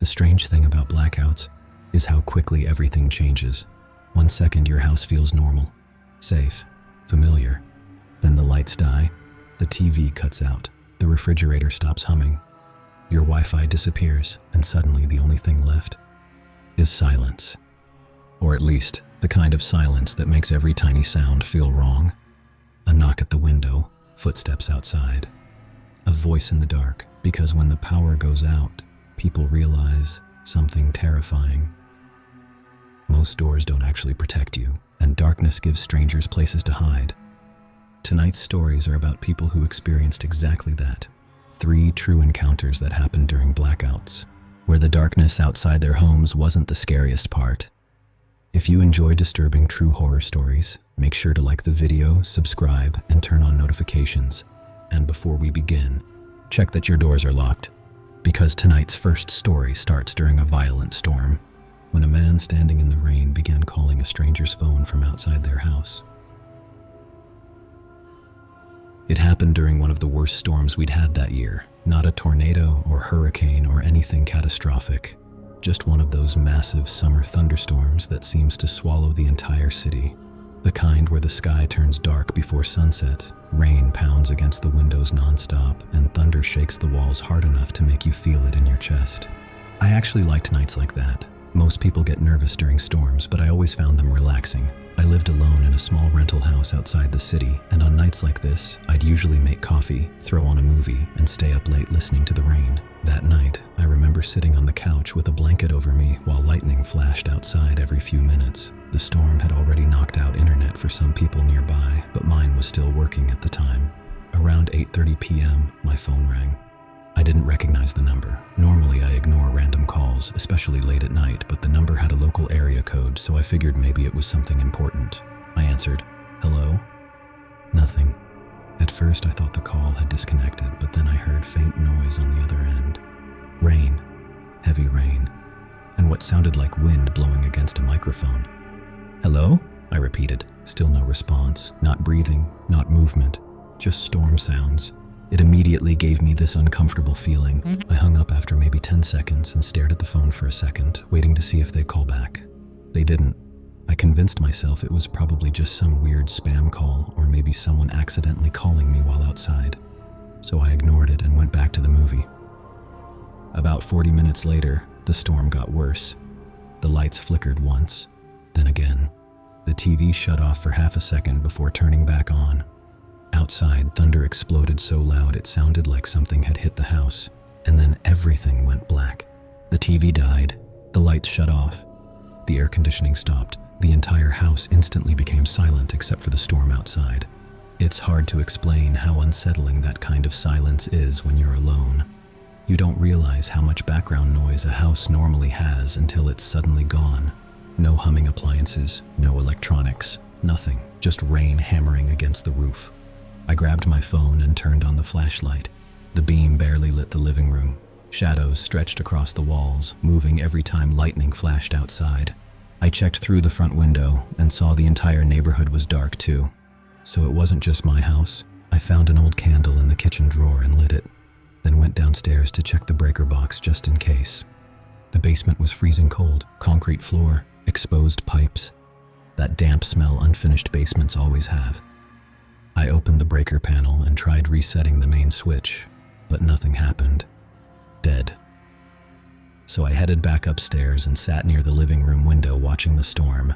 The strange thing about blackouts is how quickly everything changes. 1 second your house feels normal, safe, familiar. Then the lights die, the TV cuts out, the refrigerator stops humming, your Wi-Fi disappears, and suddenly the only thing left is silence. Or at least, the kind of silence that makes every tiny sound feel wrong. A knock at the window, footsteps outside, a voice in the dark, because when the power goes out, people realize something terrifying. Most doors don't actually protect you, and darkness gives strangers places to hide. Tonight's stories are about people who experienced exactly that. 3 true encounters that happened during blackouts, where the darkness outside their homes wasn't the scariest part. If you enjoy disturbing true horror stories, make sure to like the video, subscribe, and turn on notifications. And before we begin, check that your doors are locked, because tonight's first story starts during a violent storm, when a man standing in the rain began calling a stranger's phone from outside their house. It happened during one of the worst storms we'd had that year. Not a tornado or hurricane or anything catastrophic, just one of those massive summer thunderstorms that seems to swallow the entire city. The kind where the sky turns dark before sunset, rain pounds against the windows nonstop, and thunder shakes the walls hard enough to make you feel it in your chest. I actually liked nights like that. Most people get nervous during storms, but I always found them relaxing. I lived alone in a small rental house outside the city, and on nights like this, I'd usually make coffee, throw on a movie, and stay up late listening to the rain. That night, I remember sitting on the couch with a blanket over me while lightning flashed outside every few minutes. The storm had already knocked out internet for some people nearby, but mine was still working at the time. Around 8:30 p.m., my phone rang. I didn't recognize the number. Normally I ignore random calls, especially late at night, but the number had a local area code, so I figured maybe it was something important. I answered, "Hello?" Nothing. At first I thought the call had disconnected, but then I heard faint noise on the other end. Rain. Heavy rain. And what sounded like wind blowing against a microphone. "Hello?" I repeated. Still no response. Not breathing, not movement, just storm sounds. It immediately gave me this uncomfortable feeling. I hung up after maybe 10 seconds and stared at the phone for a second, waiting to see if they'd call back. They didn't. I convinced myself it was probably just some weird spam call, or maybe someone accidentally calling me while outside. So I ignored it and went back to the movie. About 40 minutes later, the storm got worse. The lights flickered once, then again. The TV shut off for half a second before turning back on. Outside, thunder exploded so loud it sounded like something had hit the house, and then everything went black. The TV died, the lights shut off, the air conditioning stopped. The entire house instantly became silent except for the storm outside. It's hard to explain how unsettling that kind of silence is when you're alone. You don't realize how much background noise a house normally has until it's suddenly gone. No humming appliances, no electronics, nothing, just rain hammering against the roof. I grabbed my phone and turned on the flashlight. The beam barely lit the living room. Shadows stretched across the walls, moving every time lightning flashed outside. I checked through the front window and saw the entire neighborhood was dark too. So it wasn't just my house. I found an old candle in the kitchen drawer and lit it, then went downstairs to check the breaker box just in case. The basement was freezing cold, concrete floor, exposed pipes. That damp smell unfinished basements always have. I opened the breaker panel and tried resetting the main switch, but nothing happened. Dead. So I headed back upstairs and sat near the living room window watching the storm.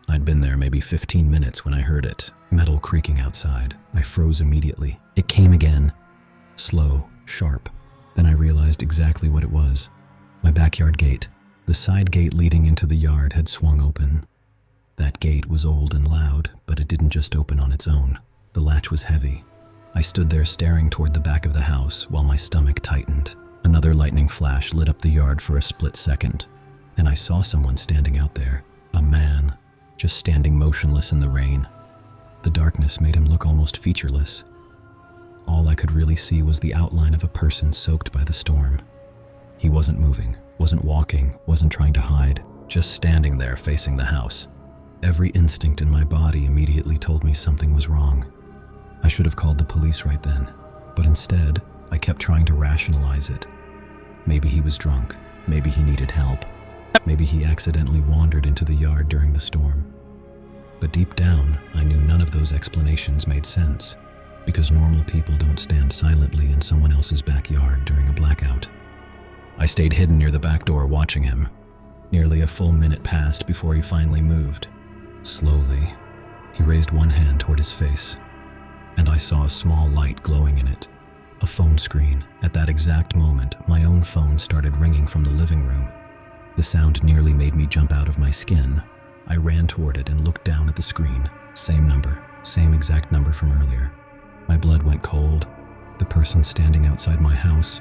I'd been there maybe 15 minutes when I heard it, metal creaking outside. I froze immediately. It came again. Slow, sharp. Then I realized exactly what it was. My backyard gate. The side gate leading into the yard had swung open. That gate was old and loud, but it didn't just open on its own. The latch was heavy. I stood there staring toward the back of the house while my stomach tightened. Another lightning flash lit up the yard for a split second, and I saw someone standing out there. A man, just standing motionless in the rain. The darkness made him look almost featureless. All I could really see was the outline of a person soaked by the storm. He wasn't moving, wasn't walking, wasn't trying to hide, just standing there facing the house. Every instinct in my body immediately told me something was wrong. I should have called the police right then, but instead, I kept trying to rationalize it. Maybe he was drunk. Maybe he needed help. Maybe he accidentally wandered into the yard during the storm. But deep down, I knew none of those explanations made sense, because normal people don't stand silently in someone else's backyard during a blackout. I stayed hidden near the back door watching him. Nearly a full minute passed before he finally moved. Slowly, he raised one hand toward his face, and I saw a small light glowing in it. A phone screen. At that exact moment, my own phone started ringing from the living room. The sound nearly made me jump out of my skin. I ran toward it and looked down at the screen. Same number, same exact number from earlier. My blood went cold. The person standing outside my house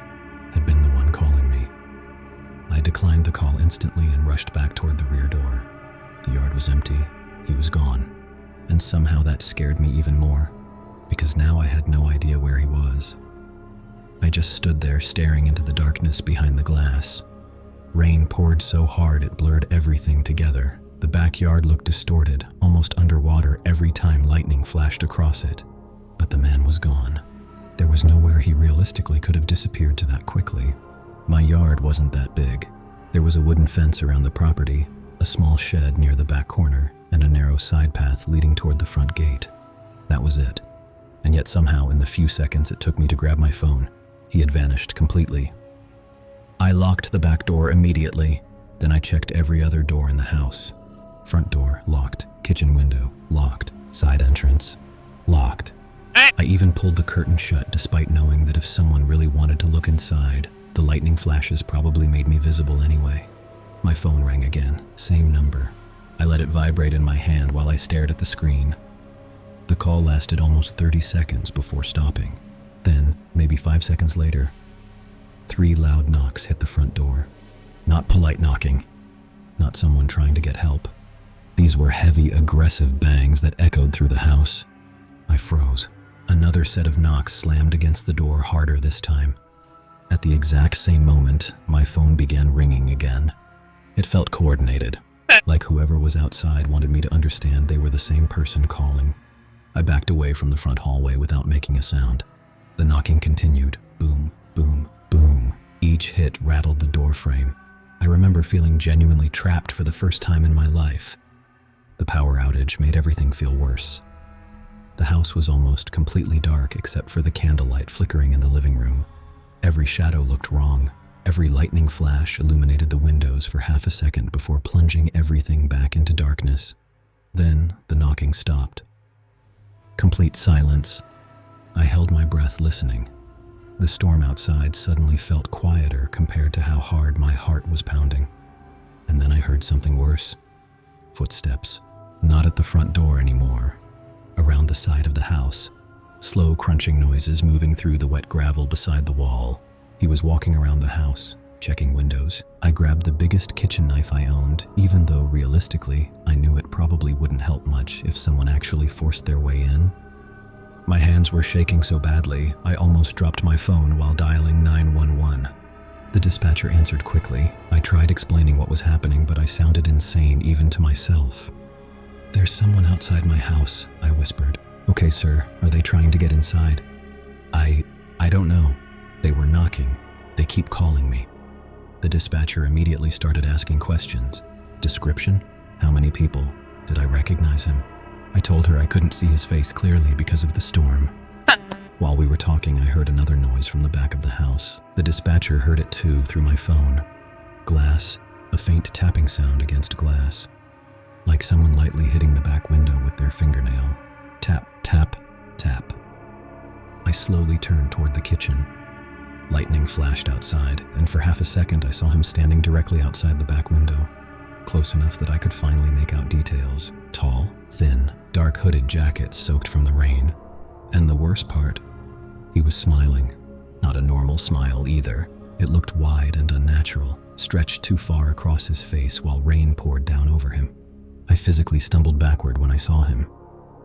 had been the one calling me. I declined the call instantly and rushed back toward the rear door. The yard was empty. He was gone. And somehow that scared me even more, because now I had no idea where he was. I just stood there staring into the darkness behind the glass. Rain poured so hard it blurred everything together. The backyard looked distorted, almost underwater every time lightning flashed across it. But the man was gone. There was nowhere he realistically could have disappeared to that quickly. My yard wasn't that big. There was a wooden fence around the property, a small shed near the back corner, and a narrow side path leading toward the front gate. That was it. And yet somehow, in the few seconds it took me to grab my phone, he had vanished completely. I locked the back door immediately. Then I checked every other door in the house. Front door, locked. Kitchen window, locked. Side entrance, locked. I even pulled the curtain shut despite knowing that if someone really wanted to look inside, the lightning flashes probably made me visible anyway. My phone rang again, same number. I let it vibrate in my hand while I stared at the screen. The call lasted almost 30 seconds before stopping. Then, maybe 5 seconds later, 3 loud knocks hit the front door. Not polite knocking, not someone trying to get help. These were heavy, aggressive bangs that echoed through the house. I froze. Another set of knocks slammed against the door harder this time. At the exact same moment, my phone began ringing again. It felt coordinated, like whoever was outside wanted me to understand they were the same person calling. I backed away from the front hallway without making a sound. The knocking continued. Boom, boom, boom. Each hit rattled the door frame. I remember feeling genuinely trapped for the first time in my life. The power outage made everything feel worse. The house was almost completely dark except for the candlelight flickering in the living room. Every shadow looked wrong. Every lightning flash illuminated the windows for half a second before plunging everything back into darkness. Then the knocking stopped. Complete silence. I held my breath listening. The storm outside suddenly felt quieter compared to how hard my heart was pounding. And then I heard something worse. Footsteps. Not at the front door anymore. Around the side of the house. Slow crunching noises moving through the wet gravel beside the wall. He was walking around the house, checking windows. I grabbed the biggest kitchen knife I owned, even though realistically, I knew it probably wouldn't help much if someone actually forced their way in. My hands were shaking so badly, I almost dropped my phone while dialing 911. The dispatcher answered quickly. I tried explaining what was happening, but I sounded insane even to myself. "There's someone outside my house," I whispered. "Okay, sir, are they trying to get inside?" I don't know. They were knocking. They keep calling me." The dispatcher immediately started asking questions. Description? How many people? Did I recognize him? I told her I couldn't see his face clearly because of the storm. While we were talking, I heard another noise from the back of the house. The dispatcher heard it too through my phone. Glass, a faint tapping sound against glass. Like someone lightly hitting the back window with their fingernail. Tap, tap, tap. I slowly turned toward the kitchen. Lightning flashed outside, and for half a second I saw him standing directly outside the back window. Close enough that I could finally make out details. Tall, thin, dark hooded jacket soaked from the rain. And the worst part, he was smiling. Not a normal smile either. It looked wide and unnatural, stretched too far across his face while rain poured down over him. I physically stumbled backward when I saw him.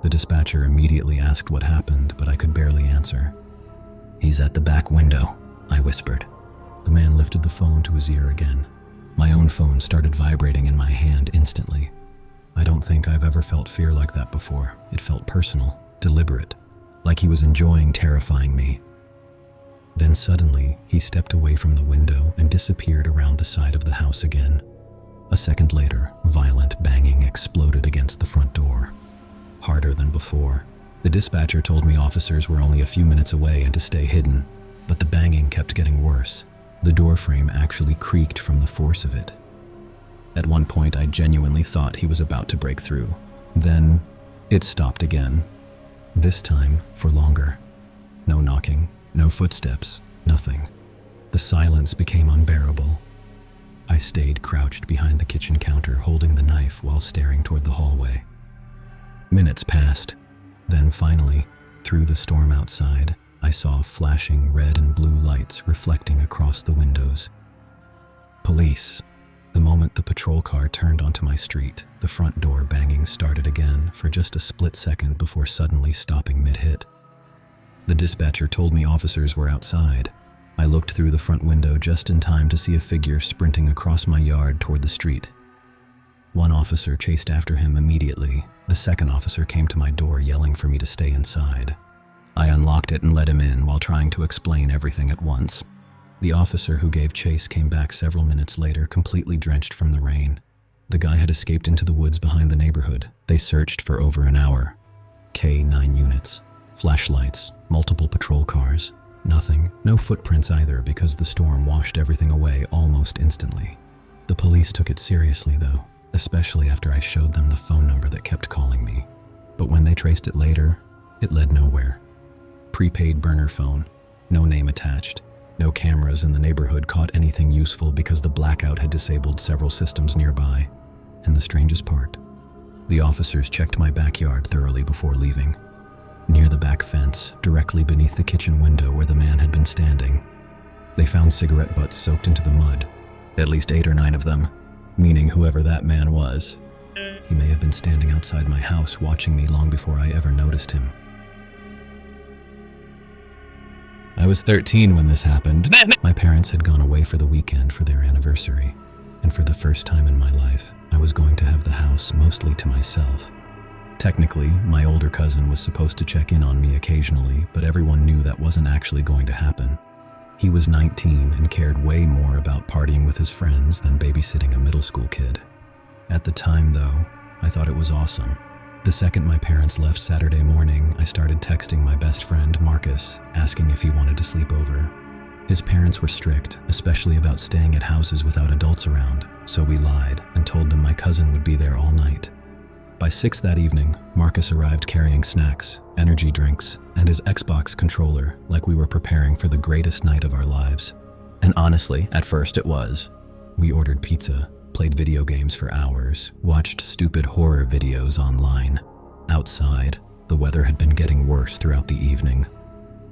The dispatcher immediately asked what happened, but I could barely answer. "He's at the back window," I whispered. The man lifted the phone to his ear again. My own phone started vibrating in my hand instantly. I don't think I've ever felt fear like that before. It felt personal, deliberate, like he was enjoying terrifying me. Then suddenly, he stepped away from the window and disappeared around the side of the house again. A second later, violent banging exploded against the front door, harder than before. The dispatcher told me officers were only a few minutes away and to stay hidden, but the banging kept getting worse. The door frame actually creaked from the force of it. At one point, I genuinely thought he was about to break through. Then, it stopped again. This time, for longer. No knocking, no footsteps, nothing. The silence became unbearable. I stayed crouched behind the kitchen counter, holding the knife while staring toward the hallway. Minutes passed. Then finally, through the storm outside, I saw flashing red and blue lights reflecting across the windows. Police. The moment the patrol car turned onto my street, the front door banging started again for just a split second before suddenly stopping mid-hit. The dispatcher told me officers were outside. I looked through the front window just in time to see a figure sprinting across my yard toward the street. One officer chased after him immediately. The second officer came to my door yelling for me to stay inside. I unlocked it and let him in while trying to explain everything at once. The officer who gave chase came back several minutes later, completely drenched from the rain. The guy had escaped into the woods behind the neighborhood. They searched for over an hour. K-9 units, flashlights, multiple patrol cars. Nothing, no footprints either, because the storm washed everything away almost instantly. The police took it seriously though, especially after I showed them the phone number that kept calling me. But when they traced it later, it led nowhere. Prepaid burner phone, no name attached. No cameras in the neighborhood caught anything useful because the blackout had disabled several systems nearby. And the strangest part, the officers checked my backyard thoroughly before leaving. Near the back fence, directly beneath the kitchen window where the man had been standing, they found cigarette butts soaked into the mud, at least 8 or 9 of them, meaning whoever that man was. He may have been standing outside my house watching me long before I ever noticed him. I was 13 when this happened. My parents had gone away for the weekend for their anniversary, and for the first time in my life, I was going to have the house mostly to myself. Technically, my older cousin was supposed to check in on me occasionally, but everyone knew that wasn't actually going to happen. He was 19 and cared way more about partying with his friends than babysitting a middle school kid. At the time, though, I thought it was awesome. The second my parents left Saturday morning, I started texting my best friend, Marcus, asking if he wanted to sleep over. His parents were strict, especially about staying at houses without adults around, so we lied and told them my cousin would be there all night. By 6 that evening, Marcus arrived carrying snacks, energy drinks, and his Xbox controller like we were preparing for the greatest night of our lives. And honestly, at first it was. We ordered pizza, played video games for hours, watched stupid horror videos online. Outside, the weather had been getting worse throughout the evening.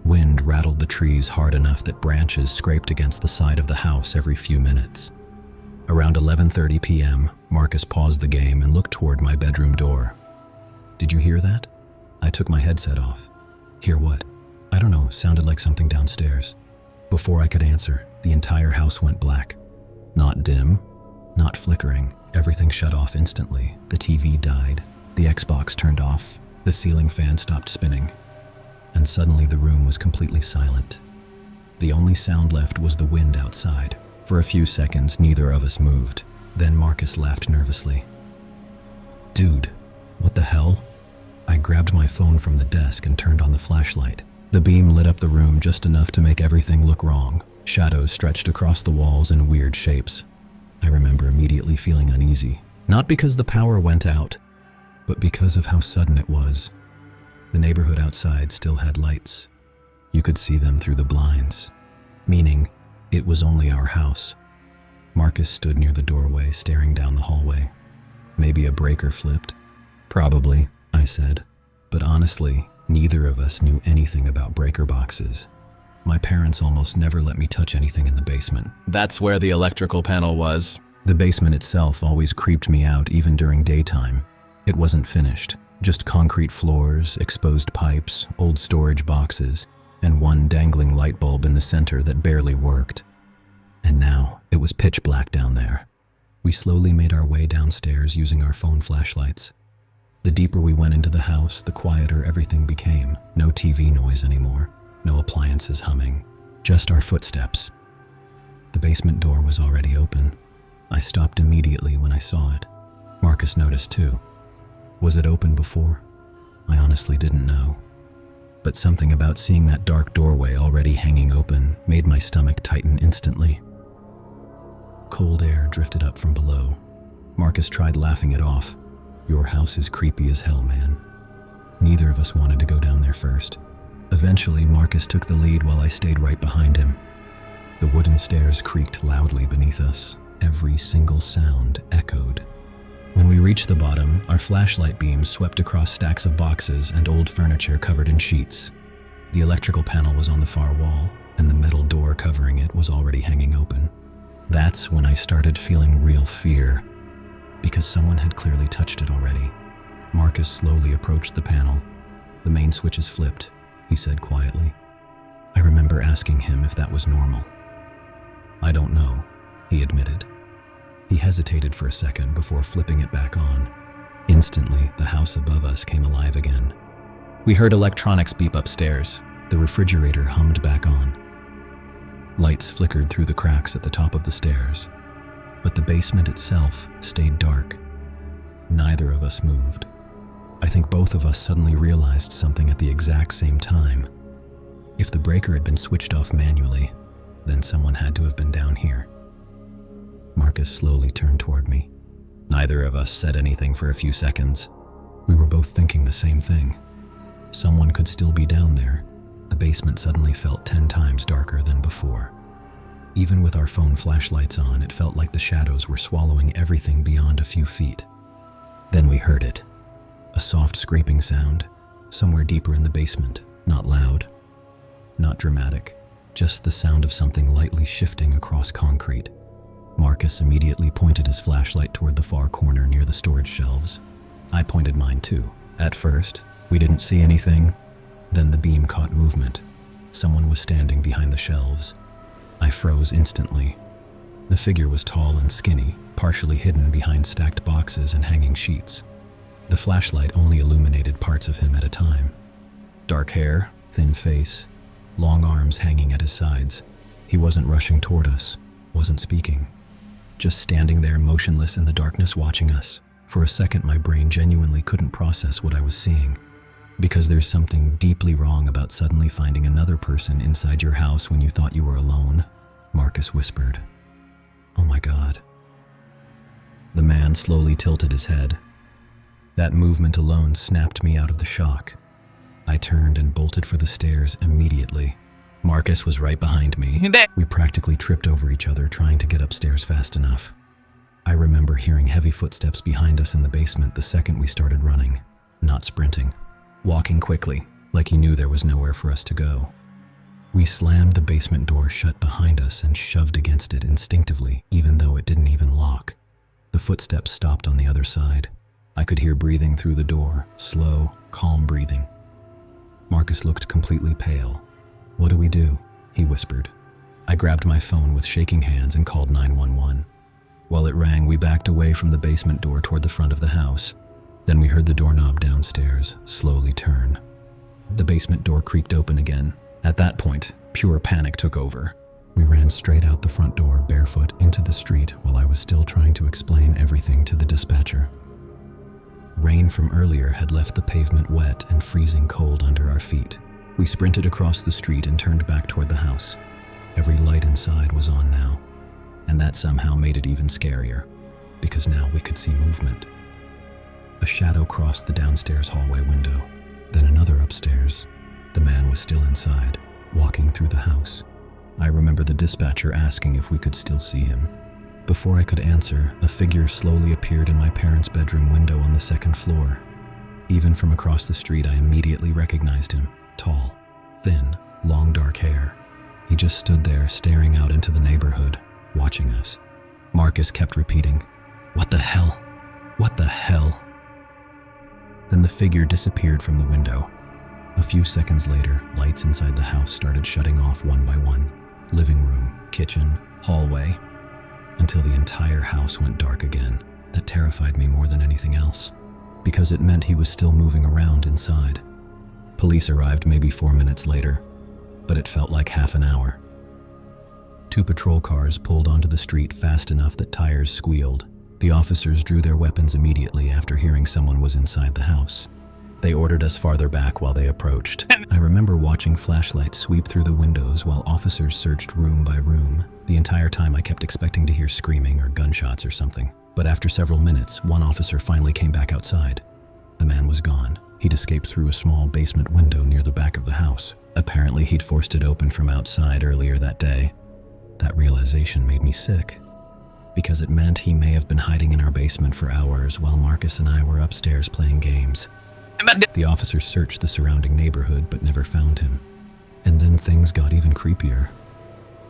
Wind rattled the trees hard enough that branches scraped against the side of the house every few minutes. Around 11:30 p.m., Marcus paused the game and looked toward my bedroom door. "Did you hear that?" I took my headset off. "Hear what?" "I don't know, sounded like something downstairs." Before I could answer, the entire house went black. Not dim, not flickering, everything shut off instantly. The TV died, the Xbox turned off, the ceiling fan stopped spinning, and suddenly the room was completely silent. The only sound left was the wind outside. For a few seconds, neither of us moved. Then Marcus laughed nervously. "Dude, what the hell?" I grabbed my phone from the desk and turned on the flashlight. The beam lit up the room just enough to make everything look wrong. Shadows stretched across the walls in weird shapes. I remember immediately feeling uneasy, not because the power went out, but because of how sudden it was. The neighborhood outside still had lights. You could see them through the blinds, meaning it was only our house. Marcus stood near the doorway, staring down the hallway. "Maybe a breaker flipped?" "Probably," I said. But honestly, neither of us knew anything about breaker boxes. My parents almost never let me touch anything in the basement. That's where the electrical panel was. The basement itself always creeped me out even during daytime. It wasn't finished, just concrete floors, exposed pipes, old storage boxes, and one dangling light bulb in the center that barely worked. And now, it was pitch black down there. We slowly made our way downstairs using our phone flashlights. The deeper we went into the house, the quieter everything became. No TV noise anymore, no appliances humming, just our footsteps. The basement door was already open. I stopped immediately when I saw it. Marcus noticed too. Was it open before? I honestly didn't know. But something about seeing that dark doorway already hanging open made my stomach tighten instantly. Cold air drifted up from below. Marcus tried laughing it off. Your house is creepy as hell, man. Neither of us wanted to go down there first. Eventually, Marcus took the lead while I stayed right behind him. The wooden stairs creaked loudly beneath us. Every single sound echoed. When we reached the bottom, our flashlight beams swept across stacks of boxes and old furniture covered in sheets. The electrical panel was on the far wall, and the metal door covering it was already hanging open. That's when I started feeling real fear, because someone had clearly touched it already. Marcus slowly approached the panel. The main switches flipped, he said quietly. I remember asking him if that was normal. I don't know, he admitted. He hesitated for a second before flipping it back on. Instantly, the house above us came alive again. We heard electronics beep upstairs. The refrigerator hummed back on. Lights flickered through the cracks at the top of the stairs, but the basement itself stayed dark. Neither of us moved. I think both of us suddenly realized something at the exact same time. If the breaker had been switched off manually, then someone had to have been down here. Marcus slowly turned toward me. Neither of us said anything for a few seconds. We were both thinking the same thing. Someone could still be down there. The basement suddenly felt 10 times darker than before. Even with our phone flashlights on, it felt like the shadows were swallowing everything beyond a few feet. Then we heard it. A soft scraping sound, somewhere deeper in the basement. Not loud, not dramatic, just the sound of something lightly shifting across concrete. Marcus immediately pointed his flashlight toward the far corner near the storage shelves. I pointed mine too. At first, we didn't see anything. Then the beam caught movement. Someone was standing behind the shelves. I froze instantly. The figure was tall and skinny, partially hidden behind stacked boxes and hanging sheets. The flashlight only illuminated parts of him at a time. Dark hair, thin face, long arms hanging at his sides. He wasn't rushing toward us, wasn't speaking. Just standing there motionless in the darkness watching us. For a second, my brain genuinely couldn't process what I was seeing. Because there's something deeply wrong about suddenly finding another person inside your house when you thought you were alone, Marcus whispered. Oh my God. The man slowly tilted his head. That movement alone snapped me out of the shock. I turned and bolted for the stairs immediately. Marcus was right behind me. We practically tripped over each other trying to get upstairs fast enough. I remember hearing heavy footsteps behind us in the basement the second we started running, not sprinting. Walking quickly, like he knew there was nowhere for us to go. We slammed the basement door shut behind us and shoved against it instinctively, even though it didn't even lock. The footsteps stopped on the other side. I could hear breathing through the door, slow, calm breathing. Marcus looked completely pale. What do we do? He whispered. I grabbed my phone with shaking hands and called 911. While it rang, we backed away from the basement door toward the front of the house. Then we heard the doorknob downstairs slowly turn. The basement door creaked open again. At that point, pure panic took over. We ran straight out the front door, barefoot, into the street while I was still trying to explain everything to the dispatcher. Rain from earlier had left the pavement wet and freezing cold under our feet. We sprinted across the street and turned back toward the house. Every light inside was on now, and that somehow made it even scarier, because now we could see movement. A shadow crossed the downstairs hallway window, then another upstairs. The man was still inside, walking through the house. I remember the dispatcher asking if we could still see him. Before I could answer, a figure slowly appeared in my parents' bedroom window on the second floor. Even from across the street, I immediately recognized him. Tall, thin, long dark hair. He just stood there staring out into the neighborhood, watching us. Marcus kept repeating, "What the hell? What the hell?" Then the figure disappeared from the window. A few seconds later, lights inside the house started shutting off one by one. Living room, kitchen, hallway, until the entire house went dark again. That terrified me more than anything else, because it meant he was still moving around inside. Police arrived maybe 4 minutes later, but it felt like half an hour. Two patrol cars pulled onto the street fast enough that tires squealed. The officers drew their weapons immediately after hearing someone was inside the house. They ordered us farther back while they approached. I remember watching flashlights sweep through the windows while officers searched room by room. The entire time I kept expecting to hear screaming or gunshots or something. But after several minutes, one officer finally came back outside. The man was gone. He'd escaped through a small basement window near the back of the house. Apparently, he'd forced it open from outside earlier that day. That realization made me sick, because it meant he may have been hiding in our basement for hours while Marcus and I were upstairs playing games. The officers searched the surrounding neighborhood but never found him. And then things got even creepier.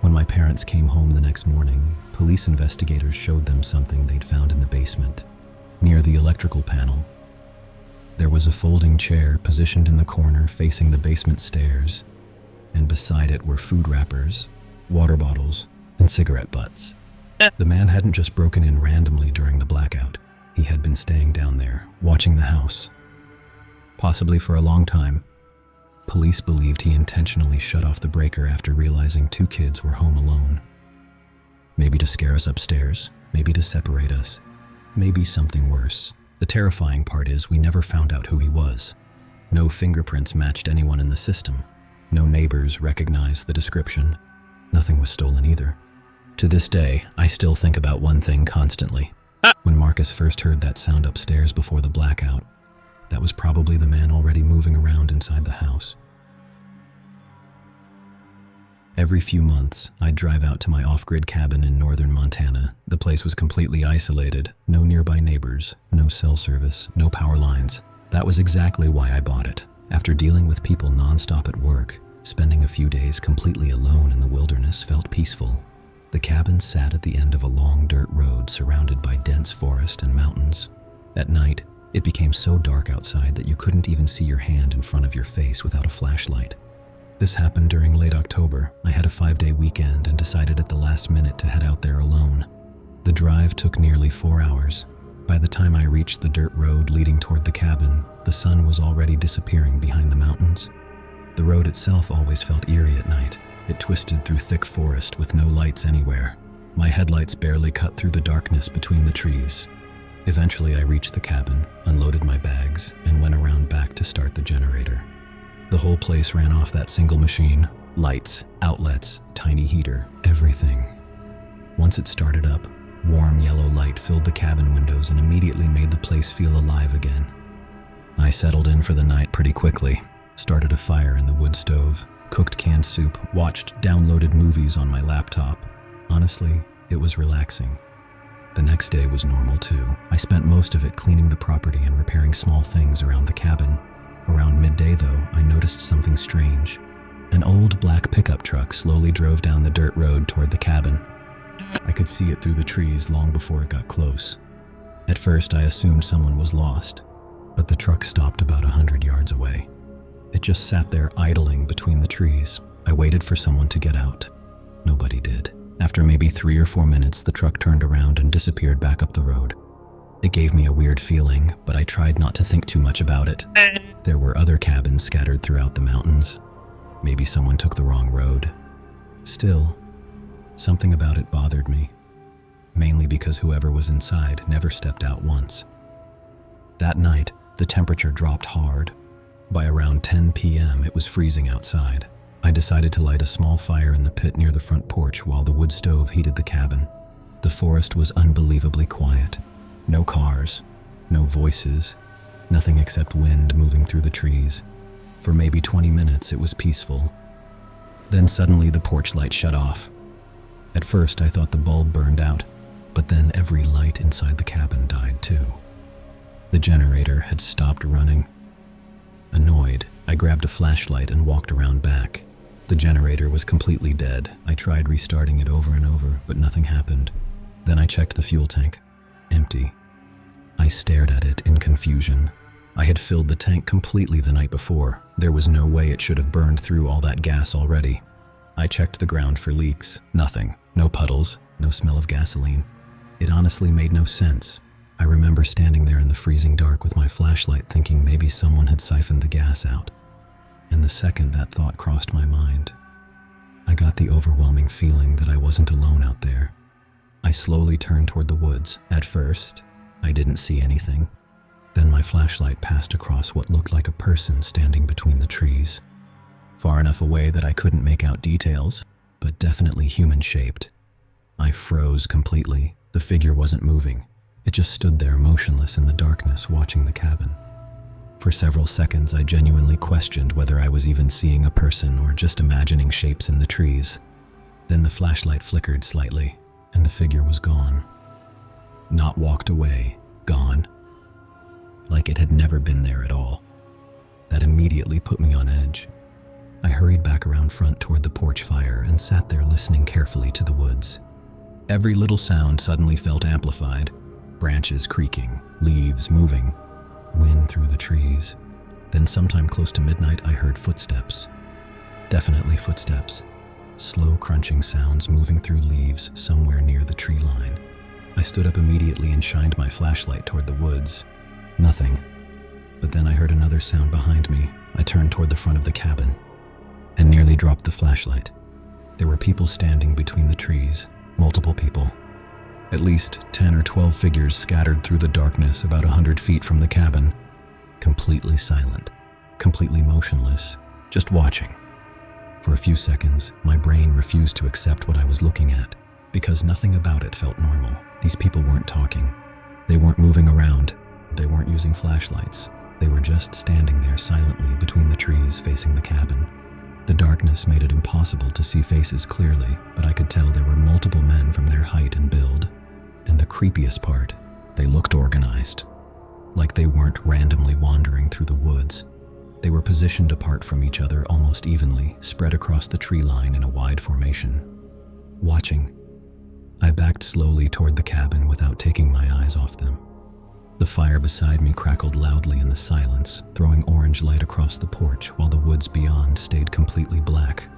When my parents came home the next morning, police investigators showed them something they'd found in the basement. Near the electrical panel, there was a folding chair positioned in the corner facing the basement stairs, and beside it were food wrappers, water bottles, and cigarette butts. The man hadn't just broken in randomly during the blackout. He had been staying down there, watching the house. Possibly for a long time. Police believed he intentionally shut off the breaker after realizing two kids were home alone. Maybe to scare us upstairs, maybe to separate us, maybe something worse. The terrifying part is we never found out who he was. No fingerprints matched anyone in the system. No neighbors recognized the description. Nothing was stolen either. To this day, I still think about one thing constantly. When Marcus first heard that sound upstairs before the blackout, that was probably the man already moving around inside the house. Every few months, I'd drive out to my off-grid cabin in northern Montana. The place was completely isolated, no nearby neighbors, no cell service, no power lines. That was exactly why I bought it. After dealing with people nonstop at work, spending a few days completely alone in the wilderness felt peaceful. The cabin sat at the end of a long dirt road surrounded by dense forest and mountains. At night, it became so dark outside that you couldn't even see your hand in front of your face without a flashlight. This happened during late October. I had a 5-day weekend and decided at the last minute to head out there alone. The drive took nearly 4 hours. By the time I reached the dirt road leading toward the cabin, the sun was already disappearing behind the mountains. The road itself always felt eerie at night. It twisted through thick forest with no lights anywhere. My headlights barely cut through the darkness between the trees. Eventually I reached the cabin, unloaded my bags, and went around back to start the generator. The whole place ran off that single machine. Lights, outlets, tiny heater, everything. Once it started up, warm yellow light filled the cabin windows and immediately made the place feel alive again. I settled in for the night pretty quickly, started a fire in the wood stove, cooked canned soup, watched downloaded movies on my laptop. Honestly, it was relaxing. The next day was normal too. I spent most of it cleaning the property and repairing small things around the cabin. Around midday though, I noticed something strange. An old black pickup truck slowly drove down the dirt road toward the cabin. I could see it through the trees long before it got close. At first I assumed someone was lost, but the truck stopped about 100 yards away. It just sat there idling between the trees. I waited for someone to get out. Nobody did. After maybe 3 or 4 minutes, the truck turned around and disappeared back up the road. It gave me a weird feeling, but I tried not to think too much about it. There were other cabins scattered throughout the mountains. Maybe someone took the wrong road. Still, something about it bothered me, mainly because whoever was inside never stepped out once. That night, the temperature dropped hard. By around 10 p.m., it was freezing outside. I decided to light a small fire in the pit near the front porch while the wood stove heated the cabin. The forest was unbelievably quiet. No cars, no voices, nothing except wind moving through the trees. For maybe 20 minutes, it was peaceful. Then suddenly the porch light shut off. At first, I thought the bulb burned out, but then every light inside the cabin died too. The generator had stopped running. Annoyed, I grabbed a flashlight and walked around back. The generator was completely dead. I tried restarting it over and over, but nothing happened. Then I checked the fuel tank. Empty. I stared at it in confusion. I had filled the tank completely the night before. There was no way it should have burned through all that gas already. I checked the ground for leaks. Nothing. No puddles. No smell of gasoline. It honestly made no sense. I remember standing there in the freezing dark with my flashlight thinking maybe someone had siphoned the gas out. And the second that thought crossed my mind, I got the overwhelming feeling that I wasn't alone out there. I slowly turned toward the woods. At first, I didn't see anything. Then my flashlight passed across what looked like a person standing between the trees. Far enough away that I couldn't make out details, but definitely human-shaped. I froze completely. The figure wasn't moving. It just stood there motionless in the darkness, watching the cabin. For several seconds, I genuinely questioned whether I was even seeing a person or just imagining shapes in the trees. Then the flashlight flickered slightly, and the figure was gone. Not walked away, gone. Like it had never been there at all. That immediately put me on edge. I hurried back around front toward the porch fire and sat there listening carefully to the woods. Every little sound suddenly felt amplified. Branches creaking, leaves moving, wind through the trees. Then sometime close to midnight, I heard footsteps. Definitely footsteps. Slow crunching sounds moving through leaves somewhere near the tree line. I stood up immediately and shined my flashlight toward the woods. Nothing. But then I heard another sound behind me. I turned toward the front of the cabin and nearly dropped the flashlight. There were people standing between the trees, multiple people. At least 10 or 12 figures scattered through the darkness about 100 feet from the cabin. Completely silent, completely motionless, just watching. For a few seconds, my brain refused to accept what I was looking at, because nothing about it felt normal. These people weren't talking. They weren't moving around. They weren't using flashlights. They were just standing there silently between the trees facing the cabin. The darkness made it impossible to see faces clearly, but I could tell there were multiple men from their height and build. And the creepiest part, they looked organized. Like they weren't randomly wandering through the woods. They were positioned apart from each other almost evenly, spread across the tree line in a wide formation. Watching, I backed slowly toward the cabin without taking my eyes off them. The fire beside me crackled loudly in the silence, throwing orange light across the porch while the woods beyond stayed completely black.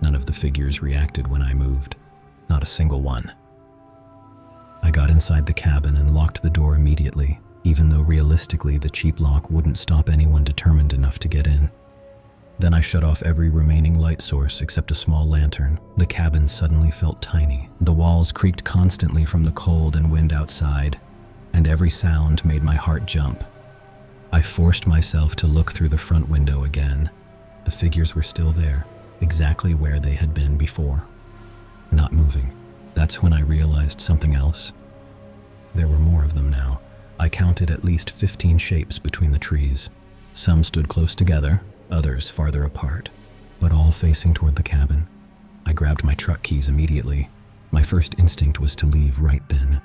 None of the figures reacted when I moved. Not a single one. I got inside the cabin and locked the door immediately, even though realistically the cheap lock wouldn't stop anyone determined enough to get in. Then I shut off every remaining light source except a small lantern. The cabin suddenly felt tiny. The walls creaked constantly from the cold and wind outside, and every sound made my heart jump. I forced myself to look through the front window again. The figures were still there, exactly where they had been before. Not moving. That's when I realized something else. There were more of them now. I counted at least 15 shapes between the trees. Some stood close together, others farther apart, but all facing toward the cabin. I grabbed my truck keys immediately. My first instinct was to leave right then.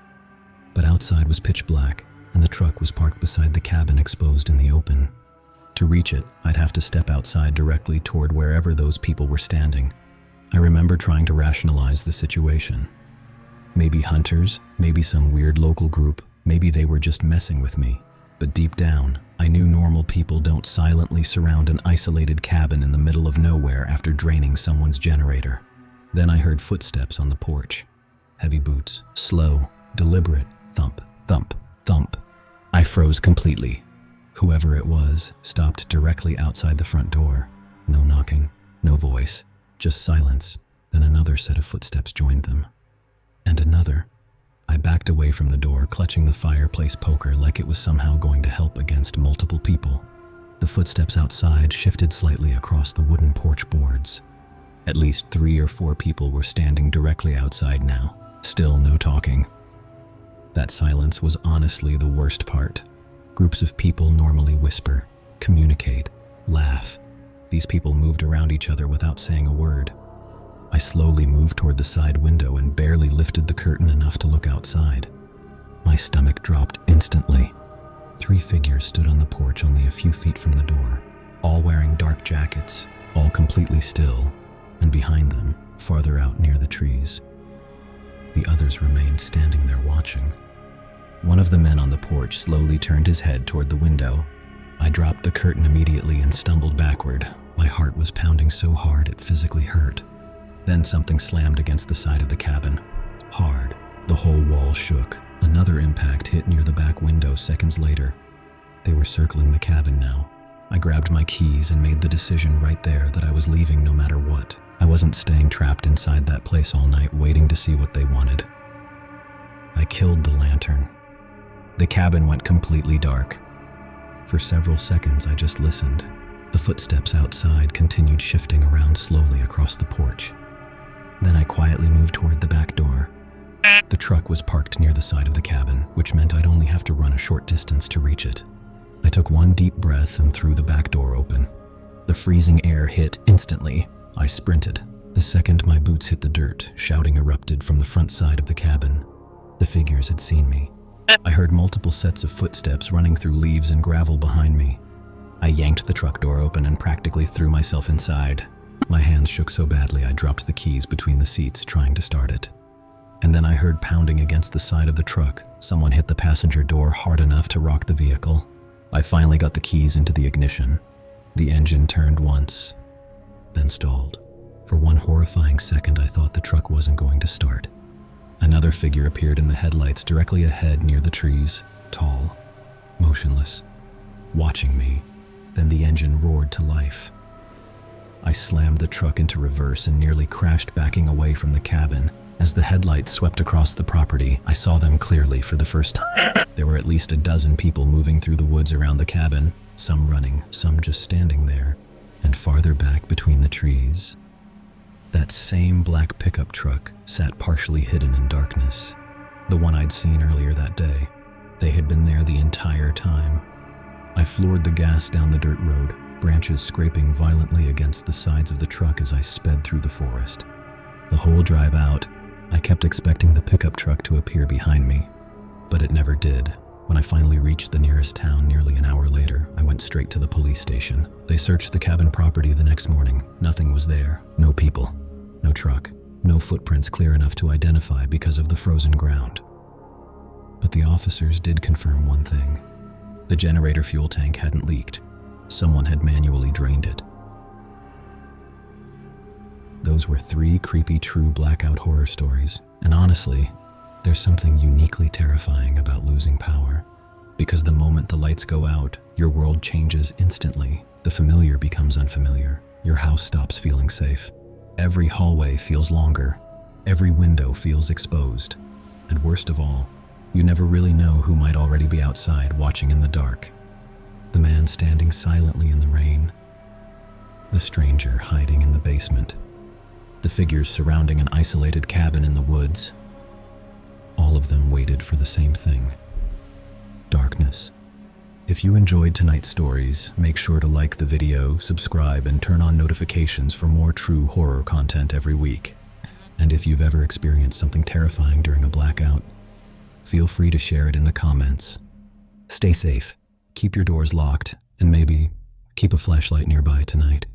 But outside was pitch black, and the truck was parked beside the cabin exposed in the open. To reach it, I'd have to step outside directly toward wherever those people were standing. I remember trying to rationalize the situation. Maybe hunters, maybe some weird local group, maybe they were just messing with me. But deep down, I knew normal people don't silently surround an isolated cabin in the middle of nowhere after draining someone's generator. Then I heard footsteps on the porch. Heavy boots, slow, deliberate, thump, thump, thump. I froze completely. Whoever it was stopped directly outside the front door. No knocking, no voice, just silence. Then another set of footsteps joined them. And another. I backed away from the door, clutching the fireplace poker like it was somehow going to help against multiple people. The footsteps outside shifted slightly across the wooden porch boards. At least 3 or 4 people were standing directly outside now. Still no talking. That silence was honestly the worst part. Groups of people normally whisper, communicate, laugh. These people moved around each other without saying a word. I slowly moved toward the side window and barely lifted the curtain enough to look outside. My stomach dropped instantly. 3 figures stood on the porch only a few feet from the door, all wearing dark jackets, all completely still, and behind them, farther out near the trees, the others remained standing there watching. One of the men on the porch slowly turned his head toward the window. I dropped the curtain immediately and stumbled backward. My heart was pounding so hard it physically hurt. Then something slammed against the side of the cabin. Hard. The whole wall shook. Another impact hit near the back window seconds later. They were circling the cabin now. I grabbed my keys and made the decision right there that I was leaving no matter what. I wasn't staying trapped inside that place all night waiting to see what they wanted. I killed the lantern. The cabin went completely dark. For several seconds, I just listened. The footsteps outside continued shifting around slowly across the porch. Then I quietly moved toward the back door. The truck was parked near the side of the cabin, which meant I'd only have to run a short distance to reach it. I took one deep breath and threw the back door open. The freezing air hit instantly. I sprinted. The second my boots hit the dirt, shouting erupted from the front side of the cabin. The figures had seen me. I heard multiple sets of footsteps running through leaves and gravel behind me. I yanked the truck door open and practically threw myself inside. My hands shook so badly I dropped the keys between the seats trying to start it. And then I heard pounding against the side of the truck. Someone hit the passenger door hard enough to rock the vehicle. I finally got the keys into the ignition. The engine turned once, then stalled. For one horrifying second, I thought the truck wasn't going to start. Another figure appeared in the headlights directly ahead near the trees, tall, motionless, watching me. Then the engine roared to life. I slammed the truck into reverse and nearly crashed backing away from the cabin. As the headlights swept across the property, I saw them clearly for the first time. There were at least a dozen people moving through the woods around the cabin, some running, some just standing there, and farther back between the trees. That same black pickup truck sat partially hidden in darkness, the one I'd seen earlier that day. They had been there the entire time. I floored the gas down the dirt road, branches scraping violently against the sides of the truck as I sped through the forest. The whole drive out, I kept expecting the pickup truck to appear behind me, but it never did. When I finally reached the nearest town nearly an hour later, I went straight to the police station. They searched the cabin property the next morning. Nothing was there. No people, no truck, no footprints clear enough to identify because of the frozen ground. But the officers did confirm one thing. The generator fuel tank hadn't leaked. Someone had manually drained it. Those were 3 creepy true Blackout horror stories, and honestly, there's something uniquely terrifying about losing power. Because the moment the lights go out, your world changes instantly. The familiar becomes unfamiliar. Your house stops feeling safe. Every hallway feels longer. Every window feels exposed. And worst of all, you never really know who might already be outside watching in the dark. The man standing silently in the rain. The stranger hiding in the basement. The figures surrounding an isolated cabin in the woods. All of them waited for the same thing. Darkness. If you enjoyed tonight's stories, make sure to like the video, subscribe, and turn on notifications for more true horror content every week. And if you've ever experienced something terrifying during a blackout, feel free to share it in the comments. Stay safe, keep your doors locked, and maybe keep a flashlight nearby tonight.